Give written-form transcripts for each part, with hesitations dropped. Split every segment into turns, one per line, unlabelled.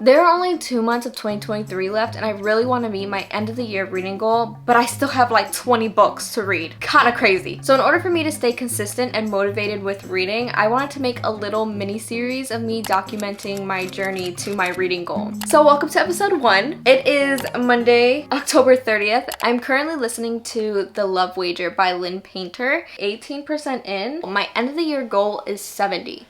There are only 2 months of 2023 left, and I really want to meet my end of the year reading goal, but I still have like 20 books to read. Kind of crazy. So in order for me to stay consistent and motivated with reading, I wanted to make a little mini series of me documenting my journey to my reading goal. So welcome to episode 1. It is Monday, October 30th. I'm currently listening to The Love Wager by Lynn Painter. 18% in. My end of the year goal is 70.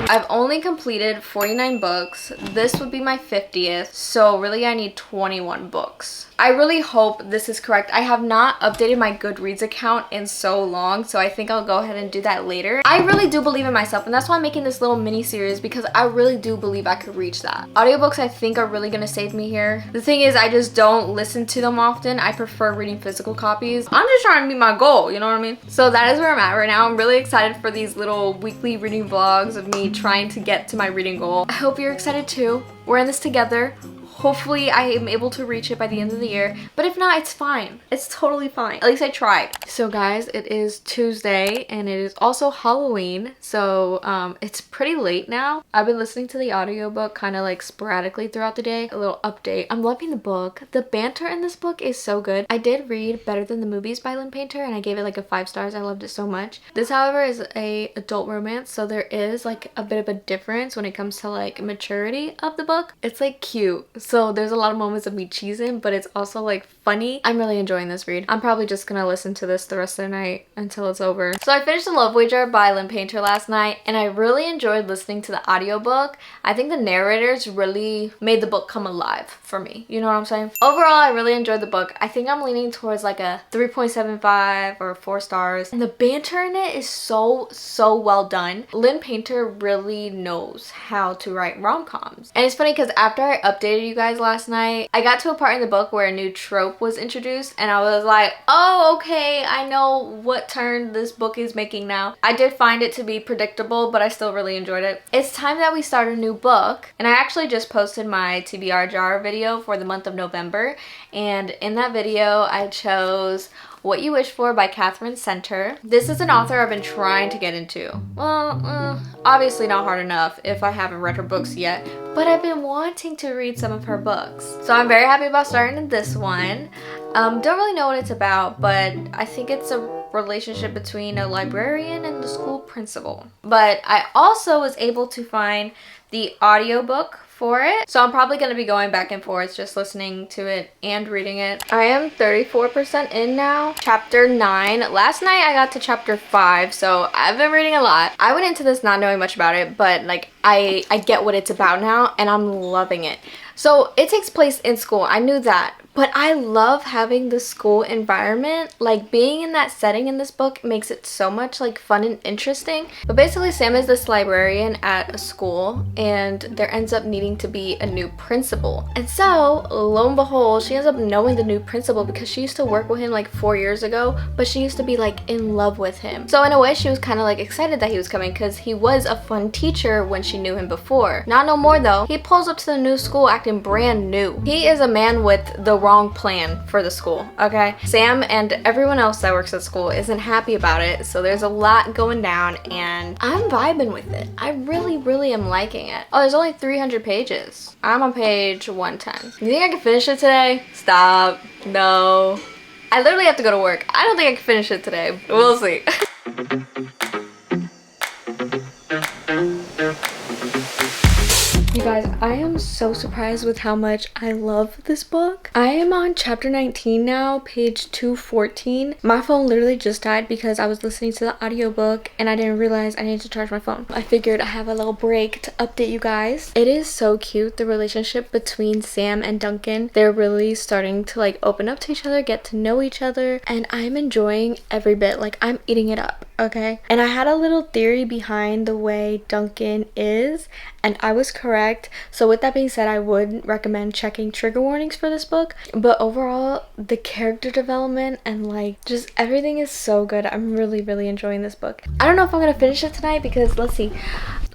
I've only completed 49 books. This would be my 50th, so really I need 21 books. I really hope this is correct. I have not updated my Goodreads account in so long, so I think I'll go ahead and do that later. I really do believe in myself, and that's why I'm making this little mini series, because I really do believe I could reach that. Audiobooks I think are really gonna save me here. The thing is, I just don't listen to them often. I prefer reading physical copies. I'm just trying to meet my goal, you know what I mean? So that is where I'm at right now. I'm really excited for these little weekly reading vlogs of me trying to get to my reading goal. I hope you're excited too. We're in this together. Hopefully I am able to reach it by the end of the year, but if not, it's fine. It's totally fine. At least I tried. So guys, it is Tuesday and it is also Halloween, so it's pretty late now. I've been listening to the audiobook kind of like sporadically throughout the day. A little update. I'm loving the book. The banter in this book is so good. I did read Better Than the Movies by Lynn Painter and I gave it like a 5 stars. I loved it so much. This, however, is a adult romance, so there is like a bit of a difference when it comes to like maturity of the book. It's like cute. So there's a lot of moments of me cheesing, but it's also like funny. I'm really enjoying this read. I'm probably just gonna listen to this the rest of the night until it's over. So I finished The Love Wager by Lynn Painter last night and I really enjoyed listening to the audiobook. I think the narrators really made the book come alive for me. You know what I'm saying? Overall, I really enjoyed the book. I think I'm leaning towards like a 3.75 or 4 stars. And the banter in it is so well done. Lynn Painter really knows how to write rom-coms. And it's funny because after I updated you guys last night, I got to a part in the book where a new trope was introduced and I was like, oh, okay, I know what turn this book is making now. I did find it to be predictable, but I still really enjoyed it. It's time that we start a new book, and I actually just posted my TBR jar video for the month of November, and in that video I chose What You Wish For by Catherine Center. This is an author I've been trying to get into. Well, obviously not hard enough if I haven't read her books yet, but I've been wanting to read some of her books. So I'm very happy about starting this one. Don't really know what it's about, but I think it's a relationship between a librarian and the school principal. But I also was able to find the audiobook for it, so I'm probably going to be going back and forth just listening to it and reading it. I am 34% in now. Chapter 9. Last night I got to chapter 5, so I've been reading a lot. I went into this not knowing much about it, but like I get what it's about now and I'm loving it. So it takes place in school. I knew that. But I love having the school environment. Like being in that setting in this book makes it so much like fun and interesting. But basically Sam is this librarian at a school and there ends up needing to be a new principal. And so lo and behold, she ends up knowing the new principal because she used to work with him like 4 years ago, but she used to be like in love with him. So in a way she was kind of like excited that he was coming because he was a fun teacher when she knew him before. Not no more though. He pulls up to the new school acting brand new. He is a man with the wrong plan for the school, okay? Sam and everyone else that works at school isn't happy about it, so there's a lot going down and I'm vibing with it. I really am liking it. Oh, there's only 300 pages. I'm on page 110. You think I can finish it today? Stop. No. I literally have to go to work. I don't think I can finish it today. We'll see. You guys, I am so surprised with how much I love this book. I am on chapter 19 now, page 214. My phone literally just died because I was listening to the audiobook and I didn't realize I needed to charge my phone. I figured I have a little break to update you guys. It is so cute, the relationship between Sam and Duncan. They're really starting to like open up to each other, get to know each other, and I'm enjoying every bit. Like I'm eating it up, okay? And I had a little theory behind the way Duncan is, and I was correct. So with that being said, I would recommend checking trigger warnings for this book. But overall, the character development and like just everything is so good. I'm really enjoying this book. I don't know if I'm gonna finish it tonight because let's see.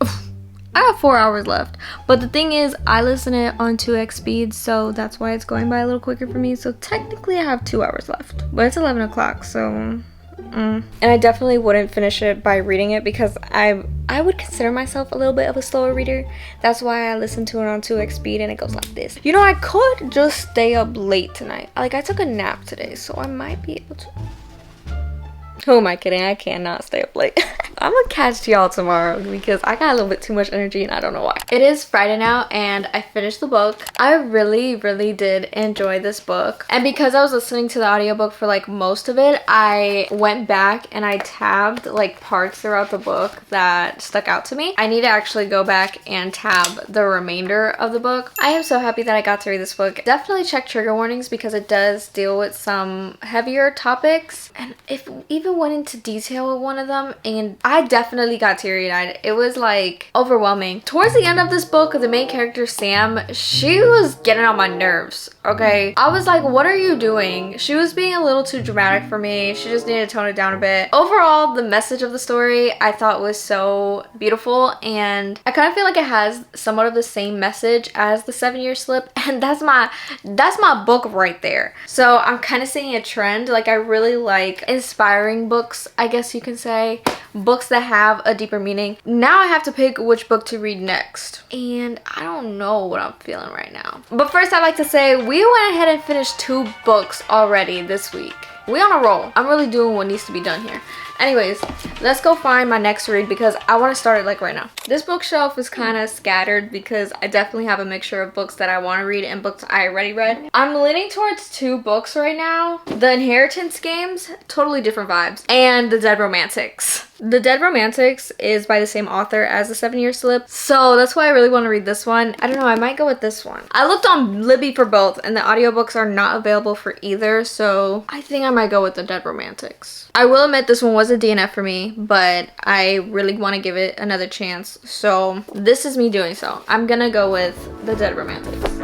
I got 4 hours left. But the thing is, I listen it on 2x speed, so that's why it's going by a little quicker for me. So technically I have 2 hours left. But it's 11 o'clock, so And I definitely wouldn't finish it by reading it because I would consider myself a little bit of a slower reader. That's why I listen to it on 2x speed and it goes like this. You know, I could just stay up late tonight. Like, I took a nap today, so I might be able to. Who am I kidding? I cannot stay up late. I'm gonna catch y'all tomorrow because I got a little bit too much energy and I don't know why. It is Friday now and I finished the book. I really did enjoy this book. And because I was listening to the audiobook for like most of it, I went back and I tabbed like parts throughout the book that stuck out to me. I need to actually go back and tab the remainder of the book. I am so happy that I got to read this book. Definitely check trigger warnings because it does deal with some heavier topics. And if even went into detail with one of them, and I definitely got teary-eyed. It was like overwhelming. Towards the end of this book, the main character Sam, she was getting on my nerves, okay? I was like, what are you doing? She was being a little too dramatic for me. She just needed to tone it down a bit. Overall, the message of the story I thought was so beautiful, and I kind of feel like it has somewhat of the same message as the 7-Year Slip, and that's my book right there. So I'm kind of seeing a trend. Like, I really like inspiring books, I guess you can say, books that have a deeper meaning. Now I have to pick which book to read next, and I don't know what I'm feeling right now. But first, I'd like to say we went ahead and finished 2 books already this week. We on a roll. I'm really doing what needs to be done here. Anyways, let's go find my next read because I want to start it like right now. This bookshelf is kind of scattered because I definitely have a mixture of books that I want to read and books I already read. I'm leaning towards 2 books right now. The Inheritance Games, totally different vibes, and The Dead Romantics. The Dead Romantics is by the same author as The 7-Year Slip, so that's why I really want to read this one. I don't know, I might go with this one. I looked on Libby for both, and the audiobooks are not available for either, so I think I might go with The Dead Romantics. I will admit this one was a DNF for me, but I really want to give it another chance, so this is me doing so. I'm gonna go with The Dead Romantics.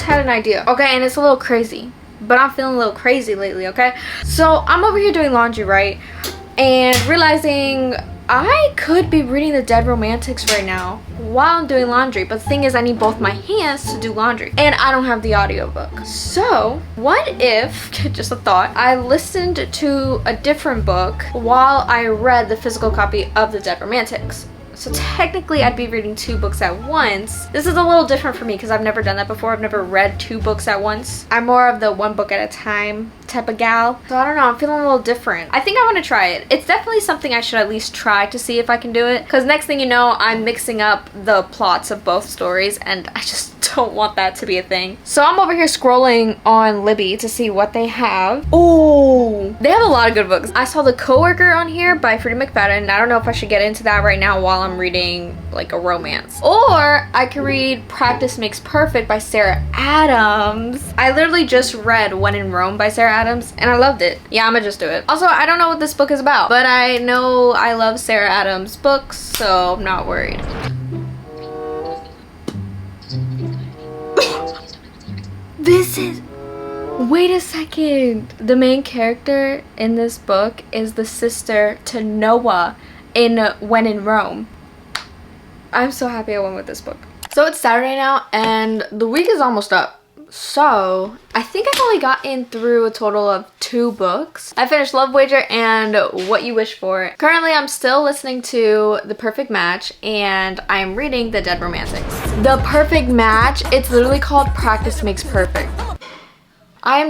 Had an idea, okay, and it's a little crazy, but I'm feeling a little crazy lately, okay? So I'm over here doing laundry, right, and realizing I could be reading The Dead Romantics right now while I'm doing laundry, but the thing is I need both my hands to do laundry and I don't have the audiobook. So what if, just a thought, I listened to a different book while I read the physical copy of The Dead Romantics? So technically I'd be reading 2 books at once. This is a little different for me because I've never done that before. I've never read 2 books at once. I'm more of the 1 book at a time type of gal. So I don't know, I'm feeling a little different. I think I want to try it. It's definitely something I should at least try to see if I can do it. Because next thing you know, I'm mixing up the plots of both stories and I just don't want that to be a thing. So I'm over here scrolling on Libby to see what they have. Oh, they have a lot of good books. I saw The Coworker on here by Freida McFadden. I don't know if I should get into that right now while I'm reading like a romance. Or I could read Practice Makes Perfect by Sarah Adams. I literally just read When in Rome by Sarah Adams and I loved it. Yeah, I'm gonna just do it. Also, I don't know what this book is about, but I know I love Sarah Adams books, so I'm not worried. This is... Wait a second. The main character in this book is the sister to Noah in When in Rome. I'm so happy I went with this book. So it's Saturday now and the week is almost up. So I think I've only gotten through a total of 2 books. I finished Love Wager and What You Wish For. Currently I'm still listening to The Perfect Match and I'm reading The Dead Romantics. The Perfect Match, it's literally called Practice Makes Perfect. I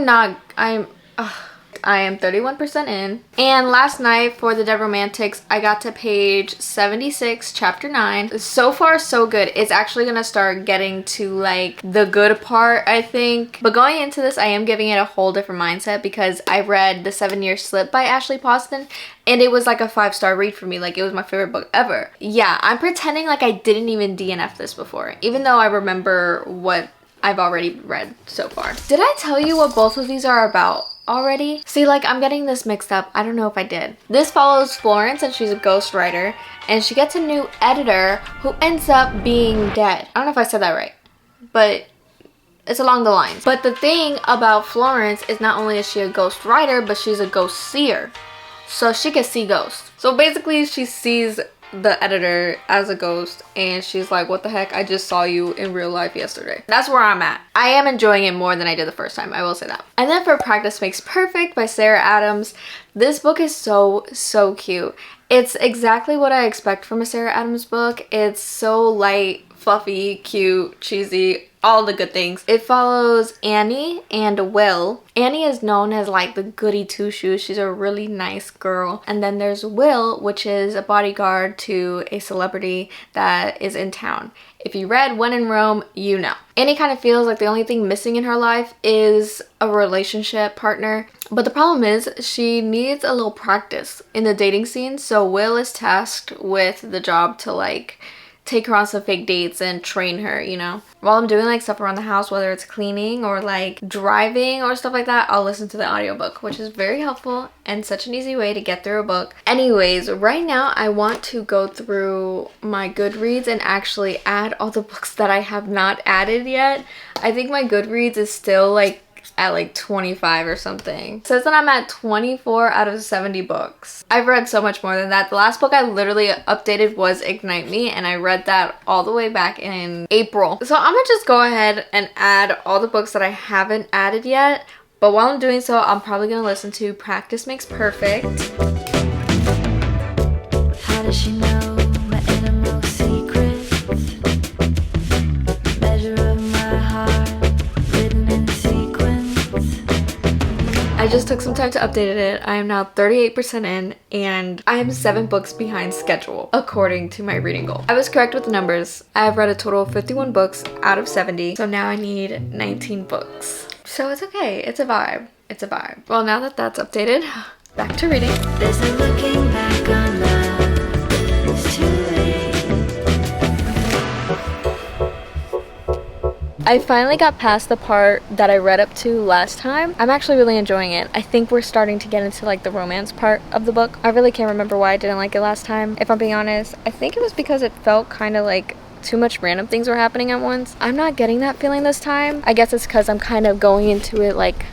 am 31% in. And last night for The Dead Romantics, I got to page 76, chapter 9. So far, so good. It's actually gonna start getting to like the good part, I think. But going into this, I am giving it a whole different mindset because I read The 7-Year Slip by Ashley Poston and it was like a 5-star read for me. Like, it was my favorite book ever. Yeah, I'm pretending like I didn't even DNF this before, even though I remember what I've already read so far. Did I tell you what both of these are about already? See, like, I'm getting this mixed up. I don't know if I did. This follows Florence and she's a ghostwriter and she gets a new editor who ends up being dead. I don't know if I said that right, but it's along the lines. But the thing about Florence is not only is she a ghostwriter, but she's a ghost seer. so she can see ghosts. So basically she sees the editor as a ghost and she's like, what the heck, I just saw you in real life yesterday. That's where I'm at. I am enjoying it more than I did the first time, I will say that. And then for Practice Makes Perfect by Sarah Adams, this book is so cute. It's exactly what I expect from a Sarah Adams book. It's so light, fluffy, cute, cheesy, all the good things. It follows Annie and Will. Annie is known as like the goody two-shoes. She's a really nice girl. And then there's Will, which is a bodyguard to a celebrity that is in town. If you read When in Rome, you know. Annie kind of feels like the only thing missing in her life is a relationship partner. But the problem is she needs a little practice in the dating scene. So Will is tasked with the job to like take her on some fake dates and train her, you know. While I'm doing like stuff around the house, whether it's cleaning or like driving or stuff like that, I'll listen to the audiobook, which is very helpful and such an easy way to get through a book. Anyways, right now I want to go through my Goodreads and actually add all the books that I have not added yet. I think my Goodreads is still like at like 25 or something. It says that I'm at 24 out of 70 books. I've read so much more than that. The last book I literally updated was Ignite Me, and I read that all the way back in April. So I'm gonna just go ahead and add all the books that I haven't added yet. But while I'm doing so, I'm probably gonna listen to Practice Makes Perfect. How does she know my innermost secrets? Measure of my heart, written in sequence. I just took some time to update it. I am now 38% in and I am 7 books behind schedule according to my reading goal. I was correct with the numbers. I have read a total of 51 books out of 70. So now I need 19 books. So it's okay. It's a vibe. It's a vibe. Well, now that that's updated, back to reading. There's no looking back on love. It's too late. I finally got past the part that I read up to last time. I'm actually really enjoying it. I think we're starting to get into like the romance part of the book. I really can't remember why I didn't like it last time, if I'm being honest. I think it was because it felt kind of like too much random things were happening at once. I'm not getting that feeling this time. I guess it's because I'm kind of going into it like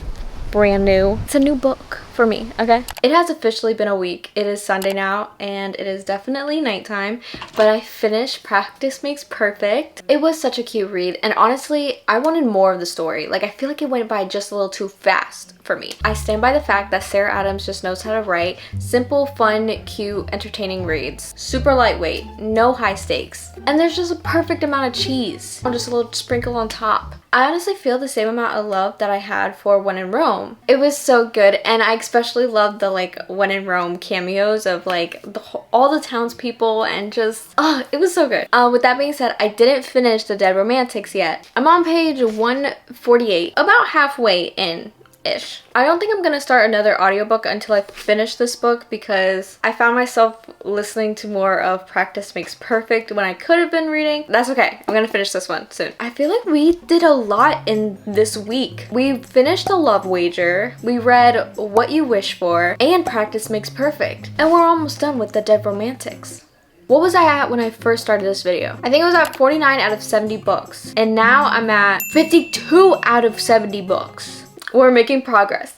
brand new. It's a new book for me, okay? It has officially been a week. It is Sunday now and it is definitely nighttime, but I finished Practice Makes Perfect. It was such a cute read and honestly, I wanted more of the story. Like I feel like it went by just a little too fast for me. I stand by the fact that Sarah Adams just knows how to write simple, fun, cute, entertaining reads. Super lightweight, no high stakes. And there's just a perfect amount of cheese. Or just a little sprinkle on top. I honestly feel the same amount of love that I had for When in Rome. It was so good and I especially loved the like When in Rome cameos of like all the townspeople and just, it was so good. With that being said, I didn't finish The Dead Romantics yet. I'm on page 148, about halfway in. Ish. I don't think I'm gonna start another audiobook until I finish this book because I found myself listening to more of Practice Makes Perfect when I could have been reading. That's okay. I'm gonna finish this one soon. I feel like we did a lot in this week. We finished The Love Wager, we read What You Wish For, and Practice Makes Perfect. And we're almost done with The Dead Romantics. What was I at when I first started this video? I think I was at 49 out of 70 books. And now I'm at 52 out of 70 books. We're making progress.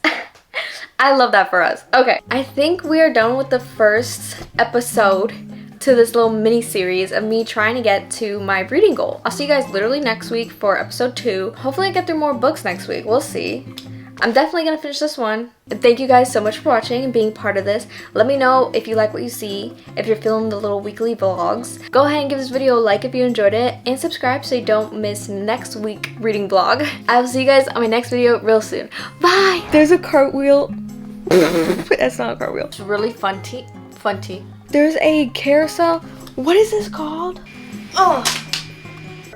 I love that for us. Okay, I think we are done with the first episode to this little mini series of me trying to get to my reading goal. I'll see you guys literally next week for episode 2. Hopefully I get through more books next week. We'll see. I'm definitely gonna finish this one. Thank you guys so much for watching and being part of this. Let me know if you like what you see, if you're feeling the little weekly vlogs. Go ahead and give this video a like if you enjoyed it, and subscribe so you don't miss next week reading vlog. I will see you guys on my next video real soon. Bye! There's a cartwheel. That's not a cartwheel. It's really funty. There's a carousel. What is this called? Oh!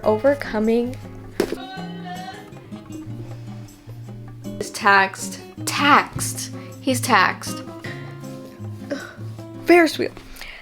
Overcoming. Is taxed. He's taxed. Ferris wheel.